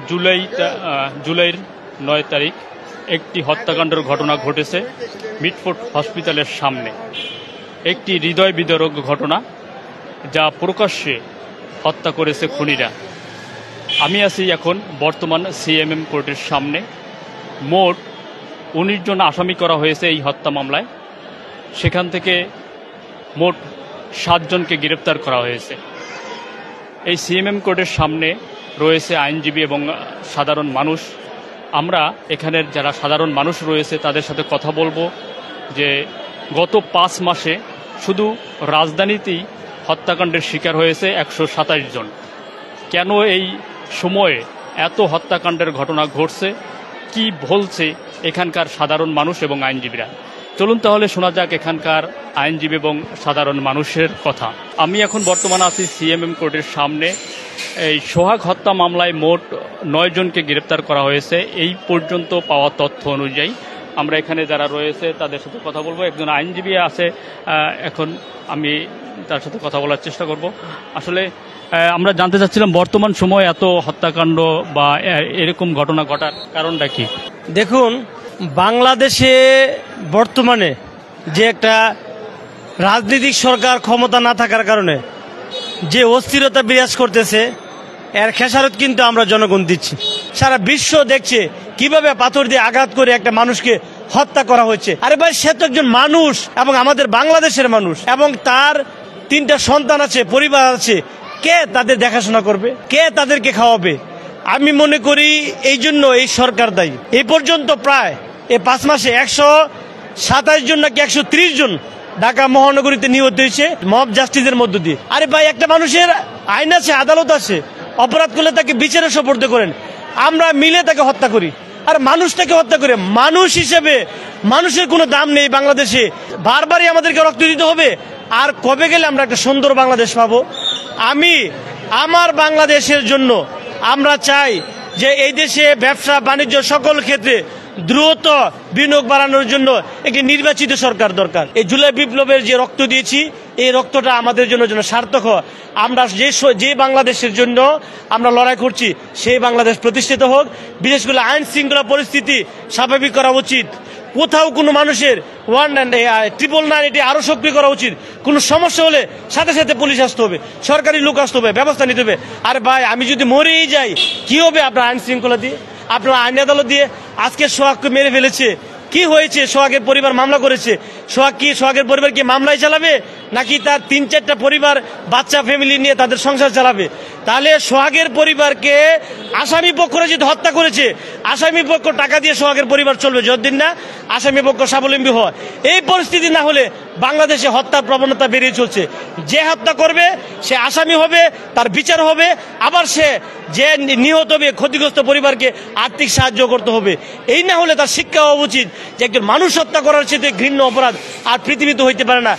জুলাইয়ের ৯ তারিখ একটি হত্যাকাণ্ডের ঘটনা ঘটেছে মিটফোর্ড হসপিটালের সামনে। একটি হৃদয় বিদারক ঘটনা, যা প্রকাশ্যে হত্যা করেছে খুনিরা। আমি আছি এখন বর্তমান সিএমএম কোর্টের সামনে। মোট ১৯ জন আসামি করা হয়েছে এই হত্যা মামলায়। সেখান থেকে মোট ৭ জনকে গ্রেপ্তার করা হয়েছে। এই সিএমএম কোর্টের সামনে রয়েছে আইনজীবী এবং সাধারণ মানুষ। আমরা এখানের যারা সাধারণ মানুষ রয়েছে তাদের সাথে কথা বলবো যে গত ৫ মাসে শুধু রাজধানীতেই হত্যাকাণ্ডের শিকার হয়েছে ১২৭ জন। কেন এই সময়ে এত হত্যাকাণ্ডের ঘটনা ঘটছে, কি বলছে এখানকার সাধারণ মানুষ এবং আইনজীবীরা? চলুন তাহলে শোনা যাক এখানকার আইনজীবী এবং সাধারণ মানুষের কথা। আমি এখন বর্তমানে আছি সিএমএম কোর্টের সামনে। এই সোহাগ হত্যা মামলায় মোট ৯ জনকে গ্রেপ্তার করা হয়েছে এই পর্যন্ত পাওয়া তথ্য অনুযায়ী। আমরা এখানে যারা রয়েছে তাদের সাথে কথা বলবো। একজন আইনজীবী আছে, এখন আমি তার সাথে কথা বলার চেষ্টা করব। আসলে আমরা জানতে চাচ্ছিলাম বর্তমান সময়ে এত হত্যাকাণ্ড বা এরকম ঘটনা ঘটার কারণটা কি? দেখুন, বাংলাদেশে বর্তমানে যে একটা রাজনৈতিক সরকার ক্ষমতা না থাকার কারণে যে অস্থিরতা বিরাজ করতেছে, এর খেসারত কিন্তু আমরা জনগণ দিচ্ছি। সারা বিশ্ব দেখছে কিভাবে পাথর দিয়ে আঘাত করে একটা মানুষকে হত্যা করা হয়েছে। আরে ভাই, সে তো একজন মানুষ এবং আমাদের বাংলাদেশের মানুষ, এবং তার 3টা সন্তান আছে, পরিবার আছে। কে তাদের দেখাশোনা করবে? কে তাদেরকে খাওয়াবে? আমি মনে করি এই জন্য এই সরকার দায়ী। এই পর্যন্ত প্রায় এই 5 মাসে 127 জন নাকি 130 জন ঢাকা মহানগরীতে নিহত হয়েছে মব জাস্টিসের মধ্য দিয়ে। আরে ভাই, একটা মানুষের আইন আছে, আদালত আছে, অপরাধ করলে তাকে বিচারে সোপর্দ করেন। আমরা মিলে তাকে হত্যা করি, আর মানুষটাকে হত্যা করে। মানুষ হিসেবে মানুষের কোনো দাম নেই বাংলাদেশে। বারবারই আমাদেরকে রক্ত দিতে হবে। আর কবে গেলে আমরা একটা সুন্দর বাংলাদেশ পাবো? আমি আমার বাংলাদেশের জন্য আমরা চাই যে এই দেশে ব্যবসা বাণিজ্য সকল ক্ষেত্রে দ্রুত বিনিয়োগ বাড়ানোর জন্য একটি নির্বাচিত সরকার দরকার। এই জুলাই বিপ্লবের যে রক্ত দিয়েছি, এই রক্তটা আমাদের জন্য সার্থক। আমরা যে বাংলাদেশের জন্য আমরা লড়াই করছি, সেই বাংলাদেশ প্রতিষ্ঠিত হোক। বিশেষ করে আইন শৃঙ্খলা পরিস্থিতি স্বাভাবিক করা উচিত। কোথাও কোনো মানুষের 199 এটি আরো সক্রিয় করা উচিত। কোনো সমস্যা হলে সাথে সাথে পুলিশ আসতে হবে, সরকারি লোক আসতে হবে, ব্যবস্থা নিতে হবে। আরে ভাই, আমি যদি মরেই যাই, কি হবে আপনার আইন শৃঙ্খলা দিয়ে, আপনার আইন আদালত দিয়ে? আজকে সোহাগকে মেরে ফেলেছে, কি হয়েছে? সোহাগের পরিবার মামলা করেছে। সোহাগের পরিবার কি মামলায় চালাবে, নাকি তার 3-4টা পরিবার বাচ্চা ফ্যামিলি নিয়ে তাদের সংসার চালাবে? তাহলে সোহাগের পরিবারকে আসামি পক্ষরা যদি হত্যা করেছে, আসামি পক্ষ টাকা দিয়ে সোহাগের পরিবার চলবে যতদিন না আসামি পক্ষ স্বাবলম্বী হয়। এই পরিস্থিতি না হলে বাংলাদেশে হত্যার প্রবণতা বেড়ে চলছে। যে হত্যা করবে সে আসামি হবে, তার বিচার হবে। আবার সে যে নিহত হবে, ক্ষতিগ্রস্ত পরিবারকে আর্থিক সাহায্য করতে হবে। এই না হলে তার শিক্ষা হওয়া উচিত যে একজন মানুষ হত্যা করার চেয়ে ঘৃণ্য অপরাধ আর পৃথিবীতে হইতে পারে না।